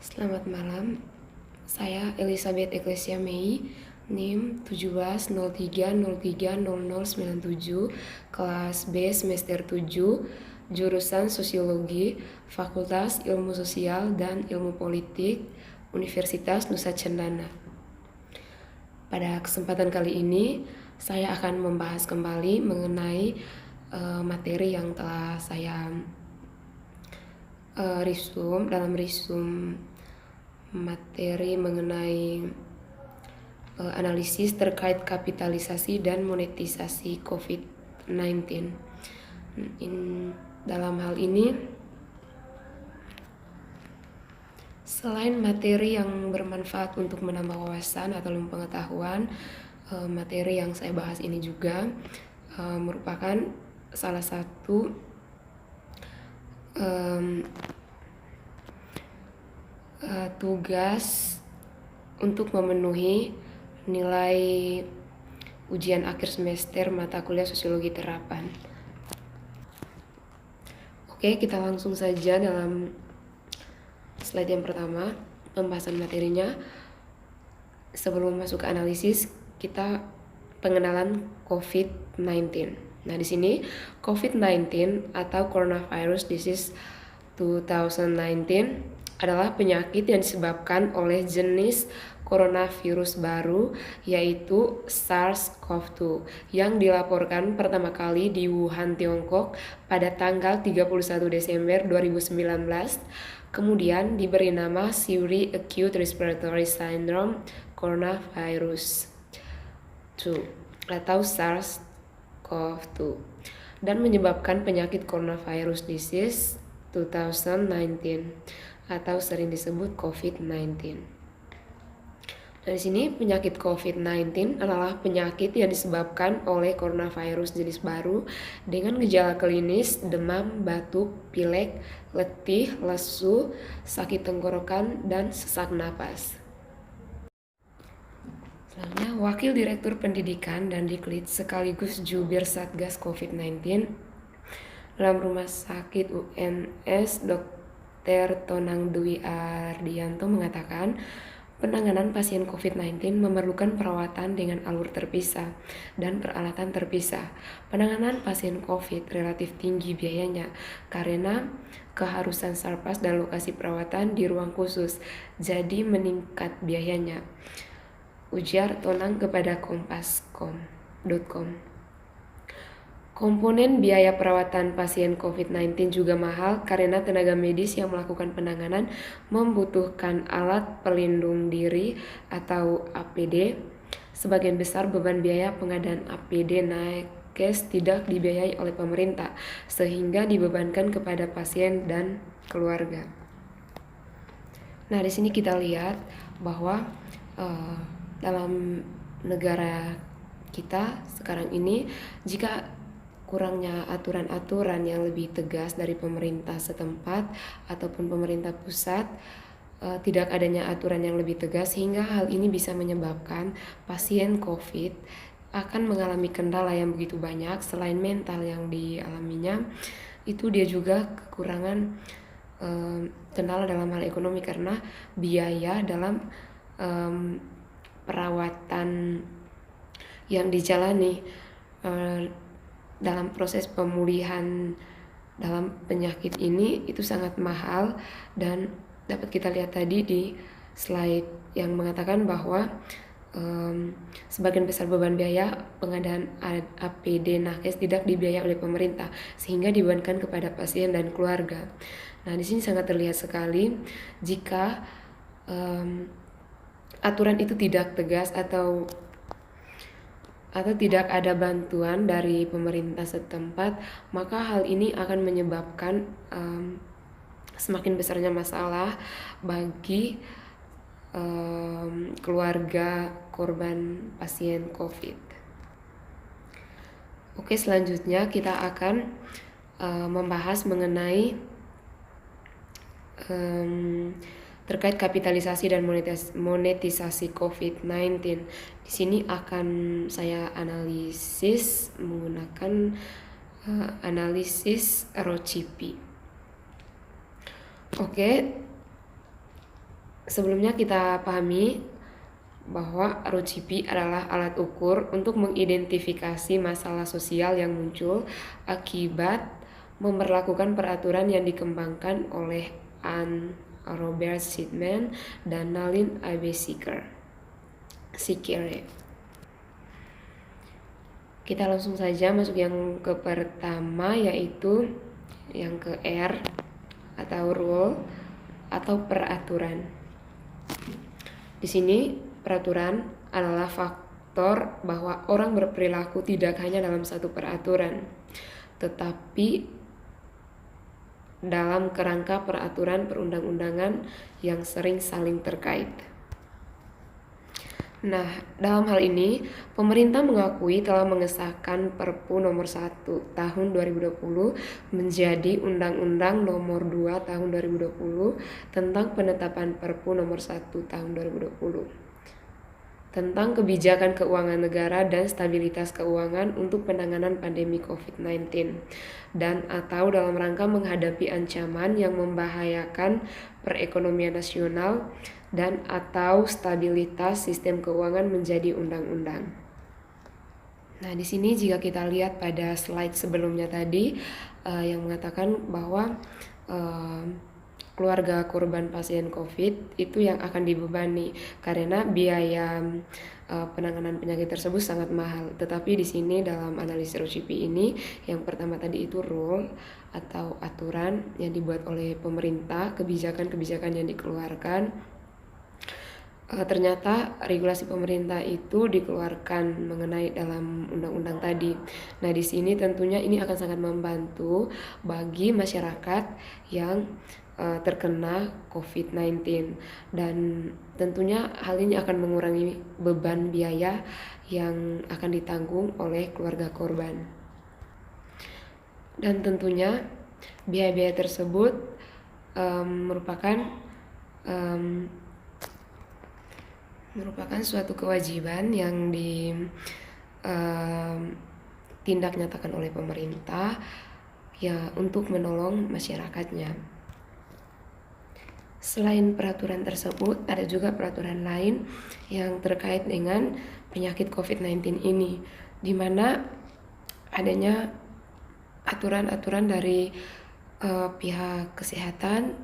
Selamat malam, saya Elizabeth Ecclesia Mei, NIM 1703030097, kelas B semester 7, jurusan Sosiologi, Fakultas Ilmu Sosial dan Ilmu Politik, Universitas Nusa Cendana. Pada kesempatan kali ini, saya akan membahas kembali mengenai materi yang telah saya dalam resume materi mengenai analisis terkait kapitalisasi dan monetisasi COVID-19. Dalam hal ini, selain materi yang bermanfaat untuk menambah wawasan atau ilmu pengetahuan, materi yang saya bahas ini juga merupakan salah satu tugas untuk memenuhi nilai ujian akhir semester mata kuliah sosiologi terapan. Oke, kita langsung saja dalam slide yang pertama, pembahasan materinya. Sebelum masuk ke analisis, kita pengenalan COVID-19. Nah, di sini COVID-19 atau Coronavirus Disease 2019 adalah penyakit yang disebabkan oleh jenis coronavirus baru, yaitu SARS-CoV-2 yang dilaporkan pertama kali di Wuhan, Tiongkok pada tanggal 31 Desember 2019. Kemudian diberi nama Severe Acute Respiratory Syndrome Coronavirus 2 atau SARS-CoV-2 dan menyebabkan penyakit Coronavirus Disease 2019 atau sering disebut COVID-19. Dari sini, penyakit COVID-19 adalah penyakit yang disebabkan oleh coronavirus jenis baru dengan gejala klinis demam, batuk, pilek, letih, lesu, sakit tenggorokan, dan sesak napas. Selanjutnya, Wakil Direktur Pendidikan dan Diklit sekaligus Jubir Satgas COVID-19 dalam Rumah Sakit UNS Dr. Tonang Dwi Ardianto mengatakan, penanganan pasien COVID-19 memerlukan perawatan dengan alur terpisah dan peralatan terpisah. Penanganan pasien COVID relatif tinggi biayanya karena keharusan sarpas dan lokasi perawatan di ruang khusus, jadi meningkat biayanya, ujar Tonang kepada kompas.com. Komponen biaya perawatan pasien COVID-19 juga mahal karena tenaga medis yang melakukan penanganan membutuhkan alat pelindung diri atau APD. Sebagian besar beban biaya pengadaan APD nakes tidak dibiayai oleh pemerintah, sehingga dibebankan kepada pasien dan keluarga. Nah, di sini kita lihat bahwa dalam negara kita sekarang ini, jika kurangnya aturan-aturan yang lebih tegas dari pemerintah setempat ataupun pemerintah pusat, tidak adanya aturan yang lebih tegas, hingga hal ini bisa menyebabkan pasien COVID akan mengalami kendala yang begitu banyak. Selain mental yang dialaminya, itu dia juga kekurangan kendala dalam hal ekonomi karena biaya dalam perawatan yang dijalani dalam proses pemulihan dalam penyakit ini itu sangat mahal. Dan dapat kita lihat tadi di slide yang mengatakan bahwa sebagian besar beban biaya pengadaan APD nakes tidak dibiayai oleh pemerintah, sehingga dibebankan kepada pasien dan keluarga. Nah, di sini sangat terlihat sekali jika aturan itu tidak tegas atau tidak ada bantuan dari pemerintah setempat, maka hal ini akan menyebabkan semakin besarnya masalah bagi keluarga korban pasien COVID. Oke, selanjutnya kita akan membahas mengenai terkait kapitalisasi dan monetisasi COVID-19. Di sini akan saya analisis menggunakan analisis ROCP. Oke, Sebelumnya kita pahami bahwa RUCP adalah alat ukur untuk mengidentifikasi masalah sosial yang muncul akibat memperlakukan peraturan yang dikembangkan oleh Anne Robert Sidman dan Nalin Sikere. Kita langsung saja masuk yang ke pertama, yaitu yang ke R atau rule atau peraturan. Di sini peraturan adalah faktor bahwa orang berperilaku tidak hanya dalam satu peraturan, tetapi dalam kerangka peraturan perundang-undangan yang sering saling terkait. Nah, dalam hal ini, pemerintah mengakui telah mengesahkan Perpu nomor 1 tahun 2020 menjadi Undang-Undang nomor 2 tahun 2020 tentang penetapan Perpu nomor 1 tahun 2020 tentang kebijakan keuangan negara dan stabilitas keuangan untuk penanganan pandemi COVID-19 dan atau dalam rangka menghadapi ancaman yang membahayakan perekonomian nasional dan atau stabilitas sistem keuangan menjadi undang-undang. Nah, di sini jika kita lihat pada slide sebelumnya tadi yang mengatakan bahwa keluarga korban pasien COVID itu yang akan dibebani karena biaya penanganan penyakit tersebut sangat mahal. Tetapi di sini dalam analisis RUCP ini yang pertama tadi itu rule atau aturan yang dibuat oleh pemerintah, kebijakan-kebijakan yang dikeluarkan. Ternyata regulasi pemerintah itu dikeluarkan mengenai dalam undang-undang tadi. Nah, di sini tentunya ini akan sangat membantu bagi masyarakat yang terkena COVID-19 dan tentunya hal ini akan mengurangi beban biaya yang akan ditanggung oleh keluarga korban. Dan tentunya biaya-biaya tersebut merupakan suatu kewajiban yang tindak nyatakan oleh pemerintah ya untuk menolong masyarakatnya. Selain peraturan tersebut, ada juga peraturan lain yang terkait dengan penyakit COVID-19 ini, di mana adanya aturan-aturan dari pihak kesehatan,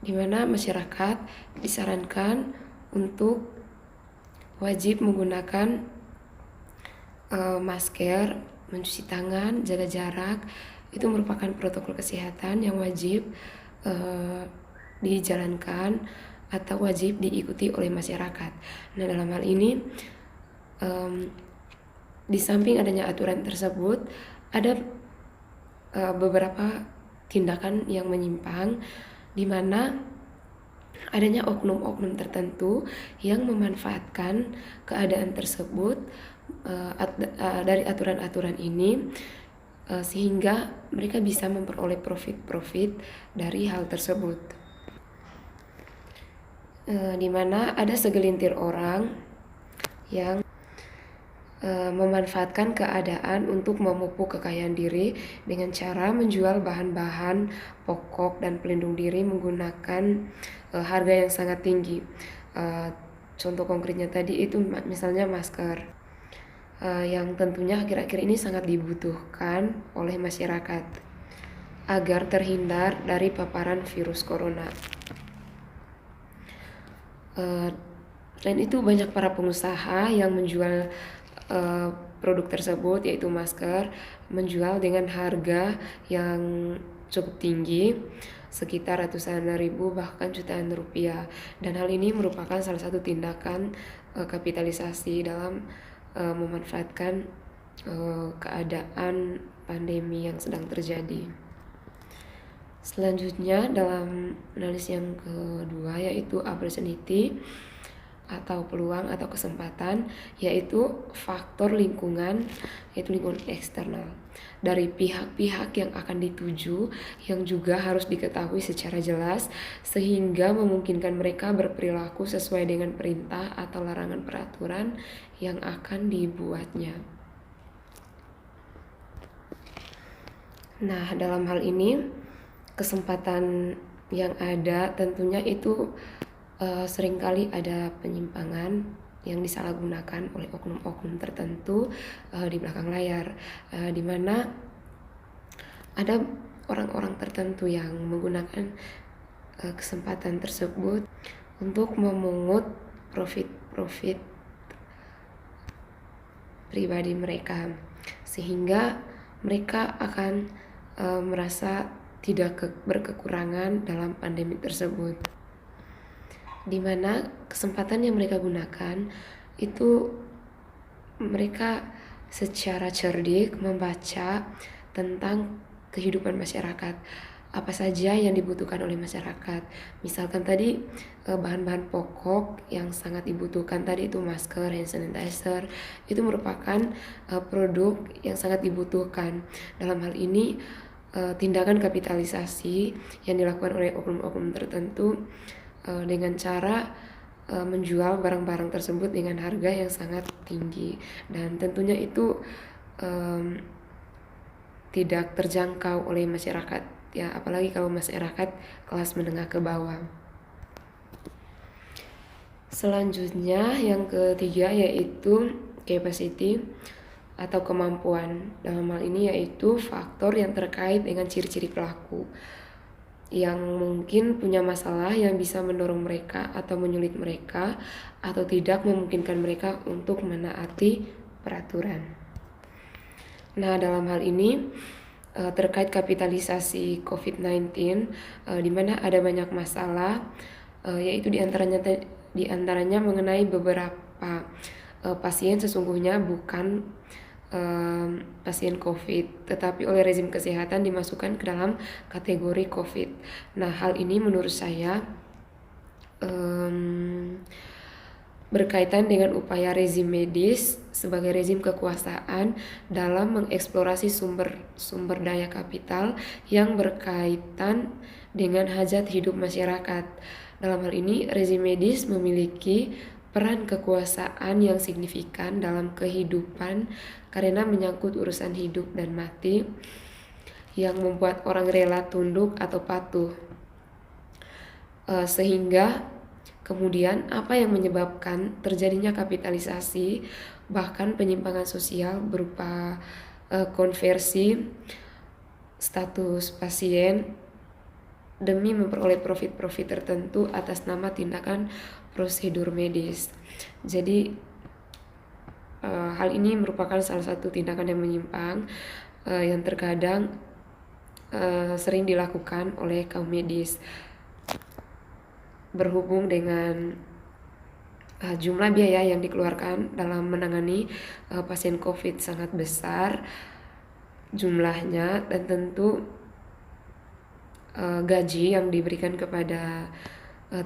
di mana masyarakat disarankan untuk wajib menggunakan masker, mencuci tangan, jaga jarak. Itu merupakan protokol kesehatan yang wajib dijalankan atau wajib diikuti oleh masyarakat. Nah, dalam hal ini di samping adanya aturan tersebut, ada beberapa tindakan yang menyimpang di mana adanya oknum-oknum tertentu yang memanfaatkan keadaan tersebut dari aturan-aturan ini sehingga mereka bisa memperoleh profit dari hal tersebut. Di mana ada segelintir orang yang memanfaatkan keadaan untuk memupuk kekayaan diri dengan cara menjual bahan-bahan pokok dan pelindung diri menggunakan harga yang sangat tinggi. Contoh konkretnya tadi itu misalnya masker yang tentunya akhir-akhir ini sangat dibutuhkan oleh masyarakat agar terhindar dari paparan virus corona. Selain itu banyak para pengusaha yang menjual produk tersebut yaitu masker, menjual dengan harga yang cukup tinggi, sekitar ratusan ribu bahkan jutaan rupiah, dan hal ini merupakan salah satu tindakan kapitalisasi dalam memanfaatkan keadaan pandemi yang sedang terjadi. Selanjutnya dalam analisis yang kedua yaitu opportunity atau peluang atau kesempatan, yaitu faktor lingkungan, yaitu lingkungan eksternal dari pihak-pihak yang akan dituju yang juga harus diketahui secara jelas sehingga memungkinkan mereka berperilaku sesuai dengan perintah atau larangan peraturan yang akan dibuatnya. Nah, dalam hal ini kesempatan yang ada tentunya itu seringkali ada penyimpangan yang disalahgunakan oleh oknum-oknum tertentu di belakang layar, di mana ada orang-orang tertentu yang menggunakan kesempatan tersebut untuk memungut profit pribadi mereka, sehingga mereka akan merasa tidak berkekurangan dalam pandemi tersebut, di mana kesempatan yang mereka gunakan itu mereka secara cerdik membaca tentang kehidupan masyarakat, apa saja yang dibutuhkan oleh masyarakat. Misalkan tadi bahan-bahan pokok yang sangat dibutuhkan tadi itu masker, hand sanitizer, itu merupakan produk yang sangat dibutuhkan. Dalam hal ini tindakan kapitalisasi yang dilakukan oleh oknum-oknum tertentu dengan cara menjual barang-barang tersebut dengan harga yang sangat tinggi, dan tentunya itu tidak terjangkau oleh masyarakat, ya apalagi kalau masyarakat kelas menengah ke bawah. Selanjutnya yang ketiga yaitu capacity atau kemampuan. Dalam hal ini yaitu faktor yang terkait dengan ciri-ciri pelaku yang mungkin punya masalah yang bisa mendorong mereka atau menyulit mereka atau tidak memungkinkan mereka untuk menaati peraturan. Nah, dalam hal ini terkait kapitalisasi COVID-19 di mana ada banyak masalah, yaitu diantaranya mengenai beberapa pasien sesungguhnya bukan pasien COVID, tetapi oleh rezim kesehatan dimasukkan ke dalam kategori COVID. Nah, hal ini menurut saya berkaitan dengan upaya rezim medis sebagai rezim kekuasaan dalam mengeksplorasi sumber daya kapital yang berkaitan dengan hajat hidup masyarakat. Dalam hal ini, rezim medis memiliki peran kekuasaan yang signifikan dalam kehidupan karena menyangkut urusan hidup dan mati yang membuat orang rela tunduk atau patuh. Sehingga kemudian apa yang menyebabkan terjadinya kapitalisasi bahkan penyimpangan sosial berupa konversi status pasien demi memperoleh profit tertentu atas nama tindakan prosedur medis. Jadi hal ini merupakan salah satu tindakan yang menyimpang yang terkadang sering dilakukan oleh kaum medis. Berhubung dengan jumlah biaya yang dikeluarkan dalam menangani pasien COVID sangat besar jumlahnya, dan tentu gaji yang diberikan kepada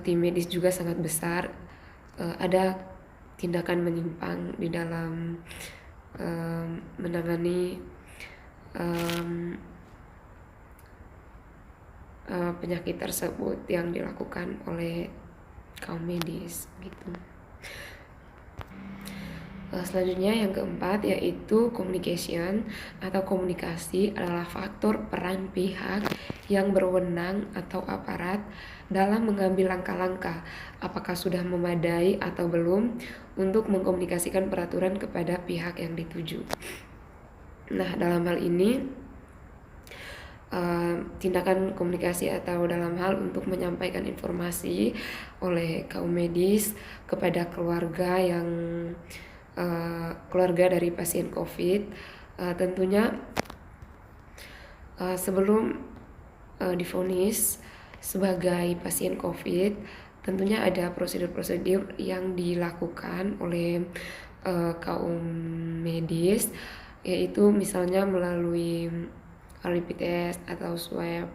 tim medis juga sangat besar, ada tindakan menyimpang di dalam menangani penyakit tersebut yang dilakukan oleh kaum medis gitu. Selanjutnya yang keempat yaitu communication atau komunikasi adalah faktor peran pihak yang berwenang atau aparat dalam mengambil langkah-langkah apakah sudah memadai atau belum untuk mengkomunikasikan peraturan kepada pihak yang dituju. Nah, dalam hal ini tindakan komunikasi atau dalam hal untuk menyampaikan informasi oleh kaum medis kepada keluarga dari pasien COVID, tentunya sebelum divonis sebagai pasien COVID, tentunya ada prosedur-prosedur yang dilakukan oleh kaum medis, yaitu misalnya melalui rapid test atau swab.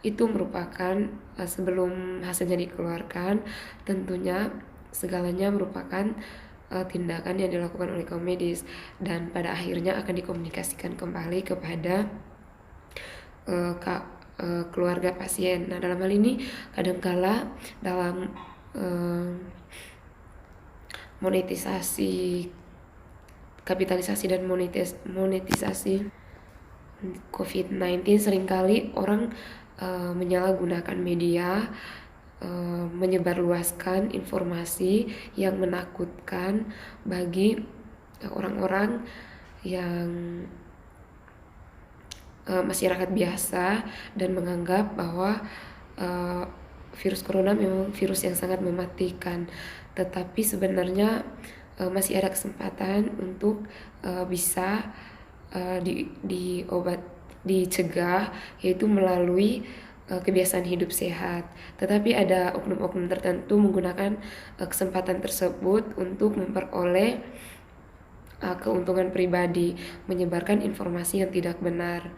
Itu merupakan sebelum hasilnya dikeluarkan, tentunya segalanya merupakan tindakan yang dilakukan oleh kaum medis dan pada akhirnya akan dikomunikasikan kembali kepada keluarga pasien. Nah, dalam hal ini kadangkala dalam kapitalisasi dan monetisasi COVID-19 seringkali orang menyalahgunakan media menyebarluaskan informasi yang menakutkan bagi orang-orang yang masyarakat biasa dan menganggap bahwa virus corona memang virus yang sangat mematikan, tetapi sebenarnya masih ada kesempatan untuk bisa dicegah, yaitu melalui kebiasaan hidup sehat. Tetapi ada oknum-oknum tertentu menggunakan kesempatan tersebut untuk memperoleh keuntungan pribadi, menyebarkan informasi yang tidak benar.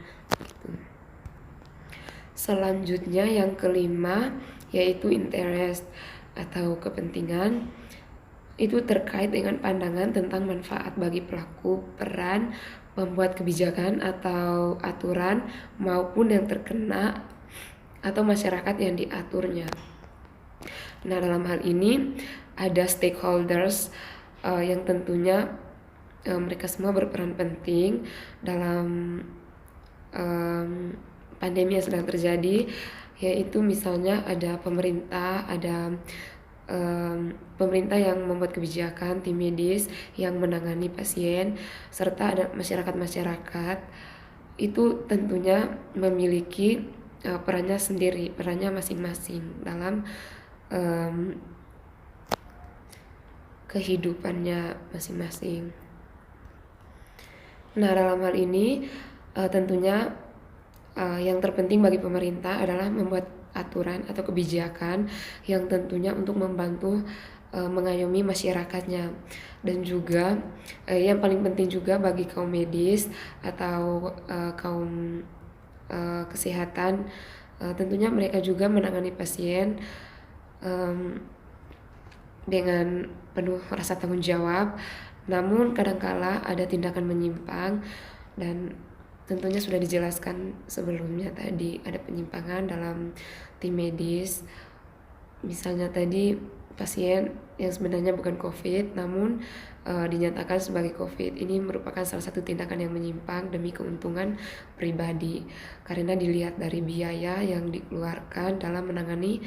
Selanjutnya yang kelima yaitu interest atau kepentingan. Itu terkait dengan pandangan tentang manfaat bagi pelaku peran membuat kebijakan atau aturan maupun yang terkena atau masyarakat yang diaturnya. Nah, dalam hal ini ada stakeholders yang tentunya mereka semua berperan penting dalam pandemi yang sedang terjadi, yaitu misalnya ada pemerintah, ada pemerintah yang membuat kebijakan, tim medis yang menangani pasien, serta ada masyarakat-masyarakat. Itu tentunya memiliki perannya sendiri, perannya masing-masing dalam kehidupannya masing-masing. Nah, dalam hal ini tentunya yang terpenting bagi pemerintah adalah membuat aturan atau kebijakan yang tentunya untuk membantu mengayomi masyarakatnya, dan juga yang paling penting juga bagi kaum medis atau kaum kesehatan, tentunya mereka juga menangani pasien dengan penuh rasa tanggung jawab. Namun kadangkala ada tindakan menyimpang, dan tentunya sudah dijelaskan sebelumnya tadi ada penyimpangan dalam tim medis. Misalnya tadi pasien yang sebenarnya bukan COVID namun dinyatakan sebagai COVID. Ini merupakan salah satu tindakan yang menyimpang demi keuntungan pribadi, karena dilihat dari biaya yang dikeluarkan dalam menangani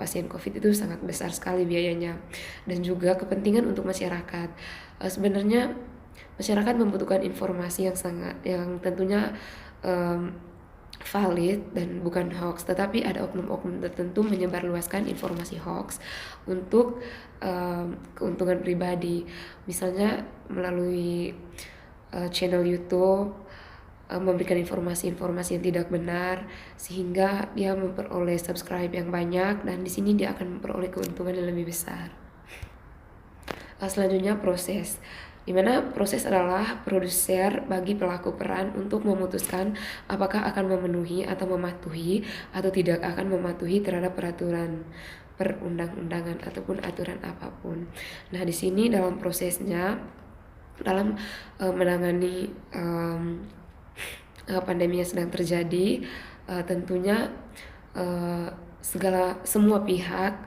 pasien COVID itu sangat besar sekali biayanya, dan juga kepentingan untuk masyarakat. Sebenarnya masyarakat membutuhkan informasi yang tentunya valid dan bukan hoax, tetapi ada oknum-oknum tertentu menyebarluaskan informasi hoax untuk keuntungan pribadi, misalnya melalui channel YouTube, memberikan informasi-informasi yang tidak benar sehingga dia memperoleh subscribe yang banyak, dan di sini dia akan memperoleh keuntungan yang lebih besar. Selanjutnya proses, dimana proses adalah produser bagi pelaku peran untuk memutuskan apakah akan memenuhi atau mematuhi atau tidak akan mematuhi terhadap peraturan perundang-undangan ataupun aturan apapun. Nah, di sini dalam prosesnya, dalam menangani pandemi yang sedang terjadi, tentunya semua pihak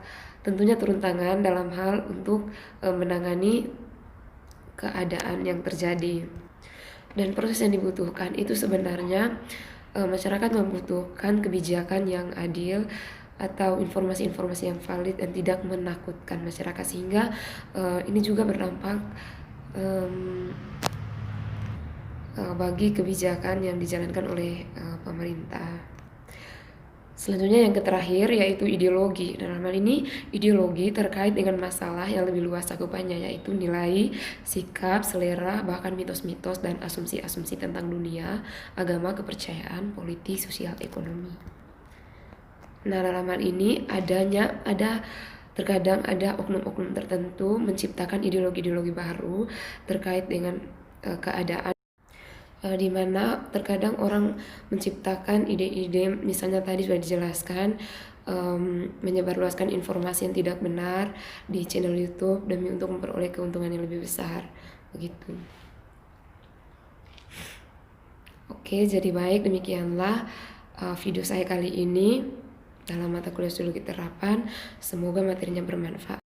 tentunya turun tangan dalam hal untuk menangani keadaan yang terjadi. Dan proses yang dibutuhkan itu sebenarnya masyarakat membutuhkan kebijakan yang adil atau informasi-informasi yang valid dan tidak menakutkan masyarakat, sehingga ini juga berdampak bagi kebijakan yang dijalankan oleh pemerintah. Selanjutnya yang terakhir yaitu ideologi. Dalam hal ini ideologi terkait dengan masalah yang lebih luas cakupannya, yaitu nilai, sikap, selera, bahkan mitos-mitos dan asumsi-asumsi tentang dunia, agama, kepercayaan, politik, sosial, ekonomi. Nah, dalam hal ini terkadang ada oknum-oknum tertentu menciptakan ideologi-ideologi baru terkait dengan keadaan, di mana terkadang orang menciptakan ide-ide, misalnya tadi sudah dijelaskan, menyebarluaskan informasi yang tidak benar di channel YouTube demi untuk memperoleh keuntungan yang lebih besar, begitu. Oke, jadi baik, demikianlah video saya kali ini dalam mata kuliah Sosiologi Terapan. Semoga materinya bermanfaat.